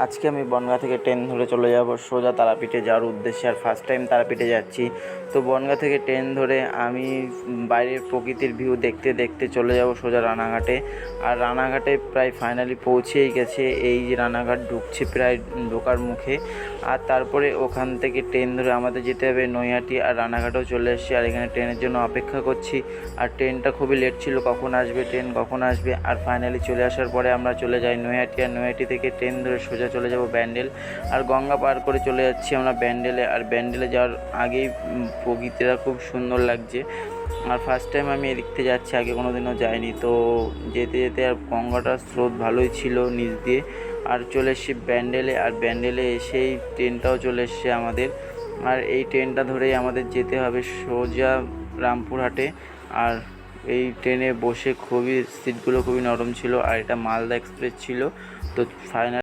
আজকে আমি বনগাঁ থেকে ট্রেন ধরে চলে যাব সোজা তারাপীঠে যাওয়ার উদ্দেশ্যে। আর ফার্স্ট টাইম তারাপীঠে যাচ্ছি। তো বনগাঁ থেকে ট্রেন ধরে আমি বাইরের প্রকৃতির ভিউ দেখতে দেখতে চলে যাব সোজা রানাঘাটে। আর রানাঘাটে প্রায় ফাইনালি পৌঁছেই গেছে, এই যে রানাঘাট ঢুকছে, প্রায় ঢোকার মুখে। আর তারপরে ওখান থেকে ট্রেন ধরে আমাদের যেতে হবে নৈহাটি। আর রানাঘাটেও চলে এসেছি, আর এখানে ট্রেনের জন্য অপেক্ষা করছি। আর ট্রেনটা খুবই লেট ছিল, কখন আসবে ট্রেন, কখন আসবে। আর ফাইনালি চলে আসার পরে আমরা চলে যাই নৈহাটি। আর নৈহাটি থেকে ট্রেন ধরে সোজা চলে যাব ব্যান্ডেল। আর গঙ্গা পার করে চলে যাচ্ছি আমরা ব্যান্ডেলে। আর ব্যান্ডেলে যাওয়ার আগেই প্রকৃতিটা খুব সুন্দর লাগছে। আর ফার্স্ট টাইম আমি এদিক থেকে যাচ্ছি, আগে কোনো দিনও যাইনি। তো যেতে যেতে আর গঙ্গাটার স্রোত ভালোই ছিল নিচ দিয়ে। আর চলে এসেছি ব্যান্ডেলে। আর ব্যান্ডেলে এসেই ট্রেনটাও চলে এসছে আমাদের। আর এই ট্রেনটা ধরেই আমাদের যেতে হবে সোজা রামপুরহাটে। আর এই ট্রেনে বসে খুবই সিটগুলো খুবই নরম ছিল। আর এটা মালদা এক্সপ্রেস ছিল। তো ফাইনাল